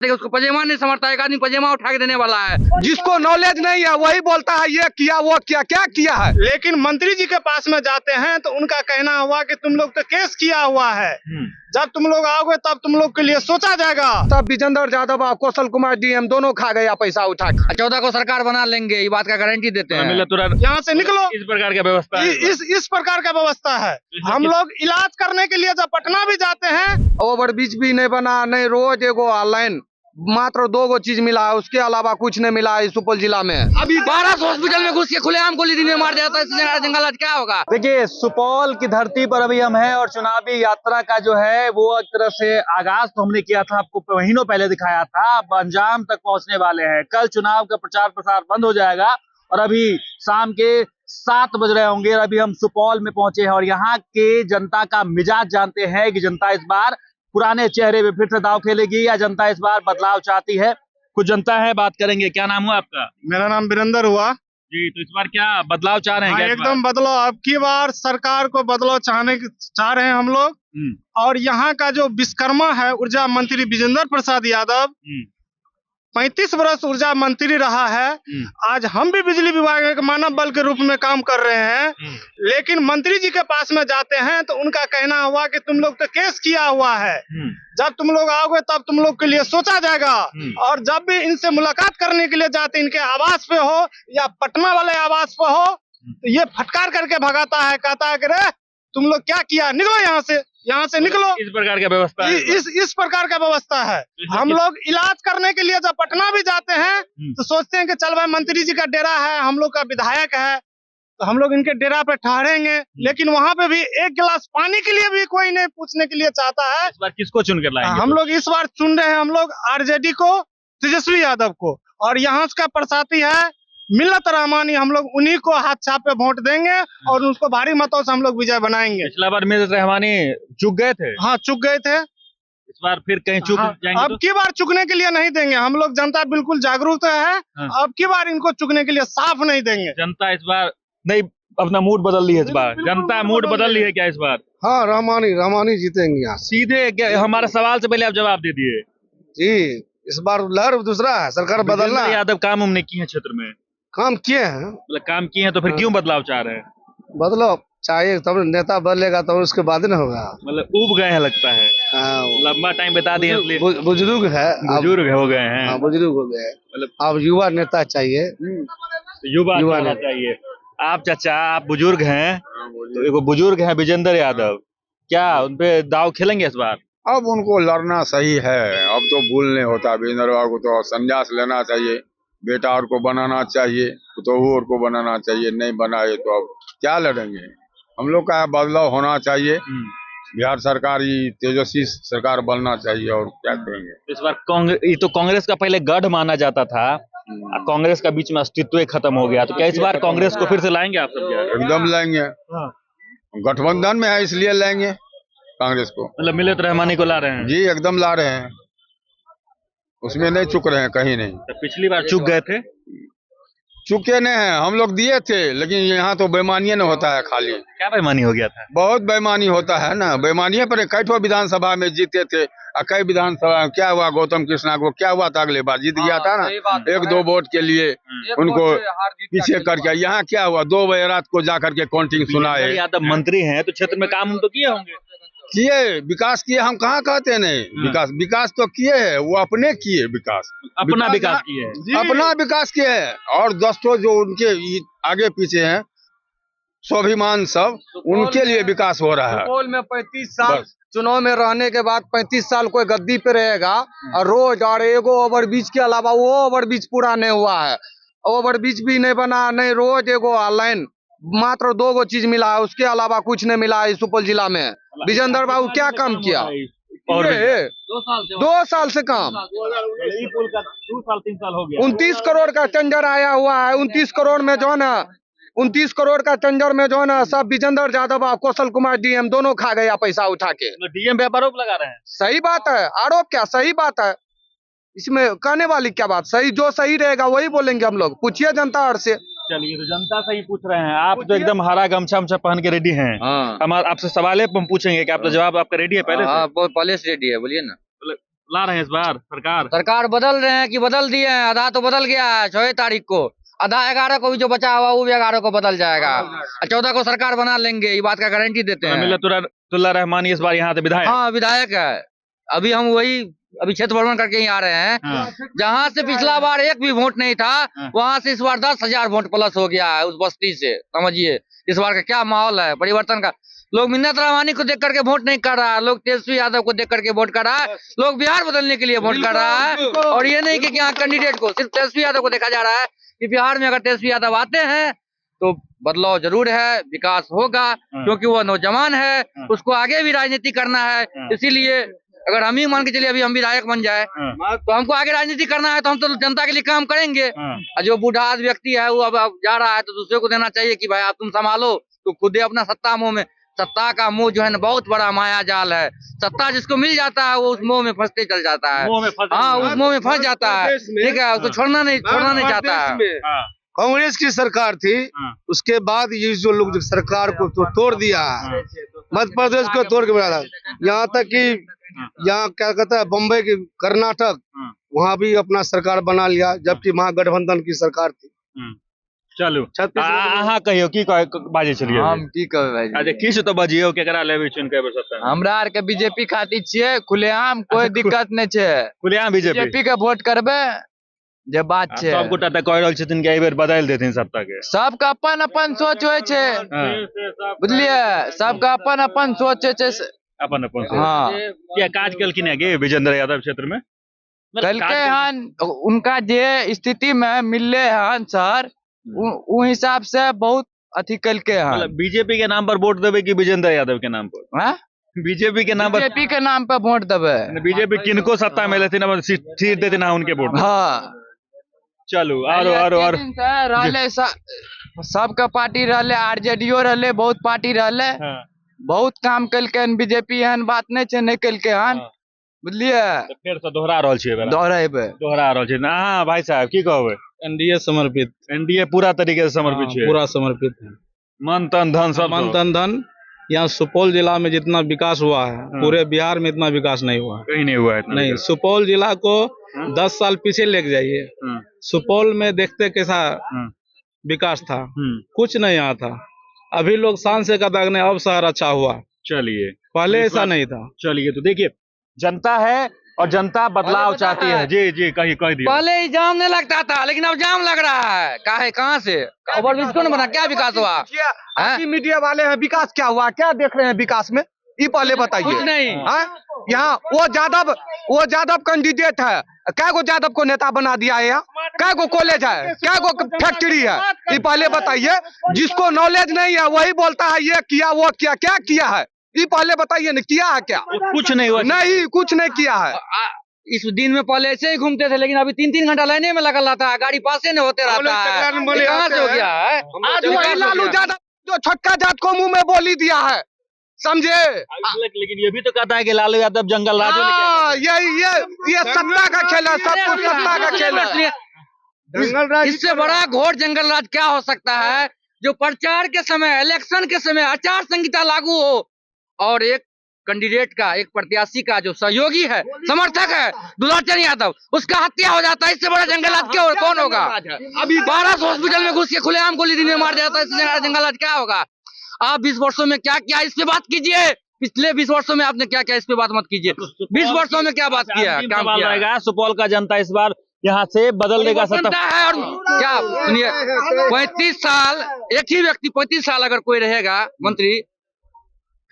देखिए उसको पजेमा नहीं समझता, एक आदमी पजेमा उठा के देने वाला है। जिसको नॉलेज नहीं है वही बोलता है ये किया वो किया, क्या किया है। लेकिन मंत्री जी के पास में जाते हैं तो उनका कहना हुआ कि तुम लोग तो केस किया हुआ है, जब तुम लोग आओगे तब तुम लोग के लिए सोचा जाएगा। तब विजेंद्र यादव और कौशल कुमार डीएम दोनों खा गया पैसा उठा के। 14 को सरकार बना लेंगे, ये बात का गारंटी देते हैं। यहाँ से निकलो, इस प्रकार का व्यवस्था है। इस प्रकार का व्यवस्था है। हम लोग इलाज करने के लिए जब पटना भी जाते हैं, ओवर ब्रिज भी नहीं बना, नहीं रोड एगो लाइन, मात्र 2 चीज मिला है, उसके अलावा कुछ नहीं मिला है सुपौल जिला में। अभी 12 हॉस्पिटल में घुस के खुलेआम गोली दिन में मार जाता है, इससे जंगल आज क्या होगा। देखिए सुपौल की धरती पर अभी हम हैं और चुनावी यात्रा का जो है वो एक तरह से आगाज तो हमने किया था, आपको महीनों पहले दिखाया था, अब अंजाम तक पहुंचने वाले हैं। कल चुनाव का प्रचार प्रसार बंद हो जाएगा और अभी शाम के 7 बज रहे होंगे और अभी हम सुपौल में पहुंचे हैं और यहाँ के जनता का मिजाज जानते हैं कि जनता इस बार पुराने चेहरे पे फिर से दाव खेलेगी या जनता इस बार बदलाव चाहती है। कुछ जनता है, बात करेंगे। क्या नाम हुआ आपका? मेरा नाम वीरेंद्र हुआ जी। तो इस बार क्या बदलाव चाह रहे हैं? क्या एकदम बदलाव, अब की बार सरकार को बदलाव चाह रहे हैं हम लोग। और यहाँ का जो विश्वकर्मा है ऊर्जा मंत्री विजेंद्र प्रसाद यादव, 35 वर्ष ऊर्जा मंत्री रहा है। आज हम भी बिजली विभाग में मानव बल के रूप में काम कर रहे हैं, लेकिन मंत्री जी के पास में जाते हैं तो उनका कहना हुआ कि तुम लोग तो केस किया हुआ है, जब तुम लोग आओगे तब तुम लोग के लिए सोचा जाएगा। और जब भी इनसे मुलाकात करने के लिए जाते, इनके आवास पे हो या पटना वाले आवास पे हो, तो ये फटकार करके भगाता है, कहता है कि रे तुम लोग क्या किया, निकलो यहाँ से निकलो। इस प्रकार का व्यवस्था है। इस प्रकार का व्यवस्था है। हम लोग इलाज करने के लिए जब पटना भी जाते हैं तो सोचते हैं कि चल भाई मंत्री जी का डेरा है, हम लोग का विधायक है, तो हम लोग इनके डेरा पे ठहरेंगे, लेकिन वहाँ पे भी एक गिलास पानी के लिए भी कोई नहीं पूछने के लिए चाहता है। इस बार किसको चुन कर लाएंगे? हम लोग इस बार चुन रहे हैं, हम लोग आरजेडी को, तेजस्वी यादव को, और यहाँ का प्रसादी है मिल्लत रहमानी। हम लोग उन्हीं को हाथ छाप पे वोट देंगे और उसको भारी मतों से हम लोग विजय बनाएंगे। पिछला बार मिल्लत रहमानी चुक गए थे। हाँ, चुक गए थे। इस बार फिर कहीं चुक जाएंगे? अब की बार चुकने के लिए नहीं देंगे। हम लोग जनता बिल्कुल जागरूक है। अब की बार इनको चुकने के लिए साफ नहीं देंगे। जनता इस बार नहीं अपना मूड बदल ली है। इस बार जनता मूड बदल ली है क्या इस बार? हाँ, रहमानी जीतेंगे यहाँ सीधे हमारे सवाल से पहले आप जवाब दे दिए जी। इस बार लहर दूसरा है, सरकार बदलना। यादव काम हमने किए हैं क्षेत्र में, काम किए हैं, मतलब काम किए हैं, तो फिर क्यों बदलाव चाह रहे हैं? बदलाव चाहिए तब नेता बदलेगा तो उसके बाद न होगा। मतलब उब गए हैं लगता है। हाँ, लंबा टाइम बता दिए इसलिए बुजुर्ग है, बुजुर्ग हो गए हैं। हाँ, बुजुर्ग हो गए, मतलब अब युवा नेता चाहिए। युवा नेता चाहिए। आप चाचा, आप बुजुर्ग हैं, तो एगो बुजुर्ग हैं विजेंद्र यादव, क्या उनपे दाव खेलेंगे इस बार? अब उनको लड़ना सही है, अब तो भूल नहीं होता। विजेंद्र बाबू को तो संन्यास लेना चाहिए, बेटा और को बनाना चाहिए, तो और को बनाना चाहिए, नहीं बनाए तो अब क्या लड़ेंगे। हम लोग का बदलाव होना चाहिए, बिहार सरकार ही तेजस्वी सरकार बनना चाहिए, और क्या करेंगे। इस बार ये तो कांग्रेस का पहले गढ़ माना जाता था, कांग्रेस का बीच में अस्तित्व ही खत्म हो गया, तो क्या इस बार कांग्रेस को फिर से लाएंगे आप सब? क्या एकदम लाएंगे, गठबंधन में है इसलिए लाएंगे कांग्रेस को। मतलब मिल्लत रहमानी को ला रहे हैं? जी एकदम ला रहे हैं, उसमें नहीं चुक रहे हैं कहीं नहीं। तो पिछली बार चुक गए थे? चुके नहीं हैं, हम लोग दिए थे, लेकिन यहाँ तो बेईमानी न होता है खाली। क्या बेईमानी हो गया था? बहुत बेईमानी होता है ना, बेईमानी पर कई ठो विधानसभा में जीते थे, कई विधानसभा क्या हुआ, गौतम कृष्णा को क्या हुआ था, अगले बार जीत गया था ना, 1-2 वोट के लिए उनको पीछे करके। यहाँ क्या हुआ, 2 बजे रात को जाकर के काउंटिंग सुनाए। यादव मंत्री हैं तो क्षेत्र में काम तो किए होंगे? किए, विकास किए, हम कहाँ कहते नहीं। विकास तो किए है, वो अपने किए विकास, अपना विकास किए, अपना विकास किए है। और 10 ठो जो उनके आगे पीछे हैं स्वाभिमान सब, उनके लिए विकास हो रहा है। सुपौल में 35 साल चुनाव में रहने के बाद 35 साल कोई गद्दी पे रहेगा और रोज और एगो ओवर ब्रिज के अलावा वो ओवर ब्रिज पूरा नहीं हुआ है। ओवर ब्रिज भी नहीं बना, नहीं रोड एगो लाइन, मात्र 2 चीज मिला है, उसके अलावा कुछ नहीं मिला है सुपौल जिला में। विजेंद्र बाबू क्या काम किया? 2 साल से काम, 2-3 साल हो गया। 29 करोड़ का टेंडर आया हुआ है। 29 करोड़ में जो है ना, 29 करोड़ का टेंडर में जो है ना, सब विजेंद्र यादव और कौशल कुमार डीएम दोनों खा गया पैसा उठा के। डीएम पे आरोप लगा रहे हैं? सही बात है, आरोप क्या, सही बात है, इसमें कहने वाली क्या बात। सही, जो सही रहेगा वही बोलेंगे हम लोग, पूछिए जनता और से। चलिए, तो जनता से ही पूछ रहे हैं। आप तो एकदम हरा गमछा पहन के रेडी हैं। हाँ, हम आपसे सवाल हम पूछेंगे कि आप तो जवाब आपका रेडी है पहले? हाँ, पहले से रेडी है, बोलिए ना। ला रहे हैं इस बार सरकार? सरकार बदल रहे हैं कि बदल दिए हैं? आधा तो बदल गया है 6 तारीख को, आधा 11 को भी जो बचा हुआ वो भी 11 को बदल जाएगा, 14 को सरकार बना लेंगे, ये बात का गारंटी देते हैं। अमीरुल्लाह रहमानी इस बार यहाँ से विधायक? हाँ विधायक है। अभी हम अभी क्षेत्र भ्रमण करके ही आ रहे हैं। जहाँ से पिछला बार एक भी वोट नहीं था, वहाँ से इस बार 10,000 वोट प्लस हो गया है उस बस्ती से। समझिए इस बार का क्या माहौल है परिवर्तन का। लोग मिन्नत रहमानी को देख करके वोट नहीं कर रहा है, लोग तेजस्वी यादव को देख करके वोट कर रहा है, लोग बिहार बदलने के लिए वोट कर रहा है। और ये नहीं कि यहाँ कैंडिडेट को, सिर्फ तेजस्वी यादव को देखा जा रहा है कि बिहार में अगर तेजस्वी यादव आते हैं तो बदलाव जरूर है, विकास होगा, क्योंकि वो नौजवान है, उसको आगे भी राजनीति करना है। इसीलिए अगर हम ही मान के चलिए अभी हम विधायक बन जाए तो हमको आगे राजनीति करना है, तो हम तो जनता के लिए काम करेंगे। और जो बूढ़ा व्यक्ति है वो अब जा रहा है तो दूसरे को देना चाहिए कि भाई आप तुम संभालो, तो खुद अपना सत्ता मोह में, सत्ता का मोह जो है ना बहुत बड़ा माया जाल है। सत्ता जिसको मिल जाता है वो उस मोह में फंसते चल जाता है। हाँ उस मोह में फंस जाता है, ठीक है, उसको छोड़ना नहीं चाहता है। कांग्रेस की सरकार थी, उसके बाद ये जो लोग जो सरकार को तो तोड़ दिया है, मध्य प्रदेश को तोड़ के बनाया, यहाँ तक कि यहाँ क्या कहता है बम्बई की कर्नाटक, वहाँ भी अपना सरकार बना लिया, जबकि महागठबंधन की सरकार थी। चलू अहाँ कहियो की बाजे छलिए? हम की कहबै भाई, अच्छा किछ तो बजियो केकरा लेबे चुन के बसता? हमरा आर के बीजेपी खातिर छियै, खुलेआम कोई दिक्कत नहीं छै, खुलेआम बीजेपी के वोट करबे जे बात छै। सब गोटा त कह रहल छथिन कि एहि बेर बदल देथिन सत्ता के। सबका अपन अपन सोच होय छै, बुझलिए, सबका अपन अपन सोच छै, अपन अपन। हाँ क्या काज केलखिन है गे विजेंद्र यादव क्षेत्र में? कलके हन उनका जे स्थिति में मिलले हन सर, उ हिसाब से बहुत अथी कलके हन। बीजेपी के नाम पर वोट देवे कि विजेंद्र यादव के नाम पर? बीजेपी के नाम पर, बीजेपी के नाम पे वोट देवे। बीजेपी किनको सत्ता में लेथिन अब सीट देथिन उनके वोट। हाँ चलू और रहले सबका पार्टी रहले, आरजेडीओ रहले, बहुत पार्टी रहले, बहुत काम कलके हन। बीजेपी एहन बात नहीं छै नहीं कलके हन, बुझलिए। फिर से दोहरा रहल छियै, दोहरा रहल छियै। हाँ भाई साहब की कहबै? एनडीए समर्पित, एनडीए पूरा तरीके से समर्पित है, पूरा समर्पित है। मन तन धन सब, मन तन धन। यहाँ सुपौल जिला में जितना विकास हुआ है पूरे बिहार में इतना विकास नहीं हुआ, कहीं नहीं हुआ है। नहीं, सुपौल जिला को 10 साल पीछे लेके जाइए, सुपौल में देखते कैसा विकास था, कुछ नहीं यहाँ था। अभी लोग शान से कहता है अब शहर अच्छा हुआ। चलिए पहले ऐसा नहीं था। चलिए तो देखिए जनता है और जनता बदलाव चाहती है। जी जी कह दिया। पहले ही जाम नहीं लगता था, लेकिन अब जाम लग रहा है। कहाँ से ओवरब्रिज कौन बना, क्या विकास हुआ? मीडिया वाले हैं, विकास क्या हुआ, क्या देख रहे हैं विकास में, ये पहले बताइए। कुछ नहीं। यहाँ वो यादव कैंडिडेट है, क्या को यादव को नेता बना दिया है, यहाँ क्या को कॉलेज है, क्या को फैक्ट्री है, ये पहले बताइए। जिसको नॉलेज नहीं है वही बोलता है ये किया वो किया, क्या किया है ये पहले बताइए ना, किया है क्या? कुछ नहीं हुआ, नहीं कुछ नहीं किया है। इस दिन में पहले ऐसे ही घूमते थे, लेकिन अभी 3-3 घंटा लाइने में लगा रहता है, गाड़ी पासे नहीं होते रहता है। कहाँ से हो गया है? आज वही लालू यादव जो छोटका जात को मुंह में बोली दिया है, समझे। लेकिन ये भी तो कहता है कि लालू यादव जंगल राजू ये सत्ता का खेल है, सब कुछ सत्ता का खेल है। इससे बड़ा घोर जंगल राज क्या हो सकता है? जो प्रचार के समय, इलेक्शन के समय आचार संहिता लागू हो और एक कैंडिडेट का, एक प्रत्याशी का जो सहयोगी है, समर्थक है, दुलाचंद यादव, उसका हत्या हो जाता है। इससे बड़ा जंगल राज क्या कौन होगा? अभी 1200 हॉस्पिटल में घुस के खुलेआम गोली दिन में मार जाता है, इससे जंगल राज क्या होगा? आप 20 वर्षों में क्या किया इस पे बात कीजिए। पिछले 20 वर्षों में आपने क्या किया इस पे बात मत कीजिए। 20 वर्षों में क्या बात किया, काम किया? सुपौल का जनता इस बार यहाँ से बदल देगा सत्ता है। और क्या सुनिए, 35 साल एक ही व्यक्ति 35 साल अगर कोई रहेगा मंत्री,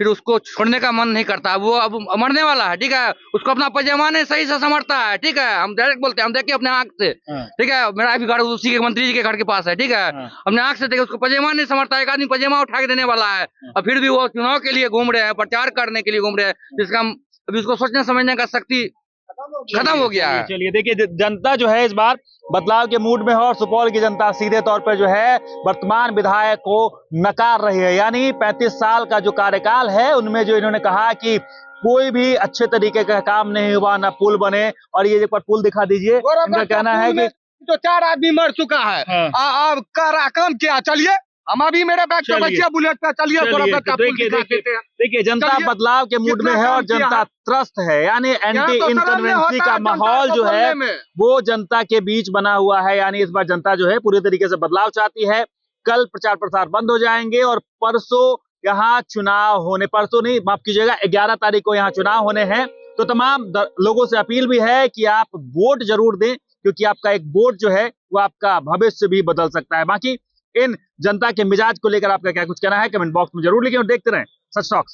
फिर उसको छोड़ने का मन नहीं करता। वो अब मरने वाला है, ठीक है, उसको अपना पजेमा नहीं सही से समझता है, ठीक है, हम डायरेक्ट बोलते हैं, हम देखे अपने आंख से, ठीक है, मेरा भी घर उसी के मंत्री जी के घर के पास है, ठीक है, अपने आंख से देखे, उसको पजेमा नहीं समझता। एक आदमी पजेमा उठा के देने वाला है और फिर भी वो चुनाव के लिए घूम रहे हैं, प्रचार करने के लिए घूम रहे हैं, जिसका अभी उसको सोचने समझने का शक्ति खत्म हो गया है। चलिए देखिए जनता जो है इस बार बदलाव के मूड में है और सुपौल की जनता सीधे तौर पर जो है वर्तमान विधायक को नकार रही है। यानी 35 साल का जो कार्यकाल है उनमें जो इन्होंने कहा कि कोई भी अच्छे तरीके का काम नहीं हुआ, ना पुल बने। और ये एक बार पुल दिखा दीजिए। इनका कहना है कि तो 4 आदमी मर चुका है, काम क्या? चलिए हम अभी मेरे बैग पे चलिए। बचिए बुलेट पे चलिए चलिए, सोलह तो का पुल दिखा देखिए, देते हैं। देखिए जनता चलिए, बदलाव के मूड में कितना है और काम किया जनता है? त्रस्त है, यानी यहाँ एंटी तो शर्म नहीं इनकन्वेंसी होता का है जनता माहौल को जो है बोलने में। वो जनता के बीच बना हुआ है। यानी इस बार जनता जो है पूरी तरीके से बदलाव चाहती है। कल प्रचार प्रसार बंद हो जाएंगे और परसों यहाँ चुनाव होने, परसों नहीं माफ कीजिएगा 11 तारीख को यहाँ चुनाव होने हैं। तो तमाम लोगों से अपील भी है कि आप वोट जरूर दें, क्योंकि आपका एक वोट जो है वो आपका भविष्य भी बदल सकता है। बाकी इन जनता के मिजाज को लेकर आपका क्या कुछ कहना है कमेंट बॉक्स में जरूर लिखें और देखते रहें सच टॉक्स।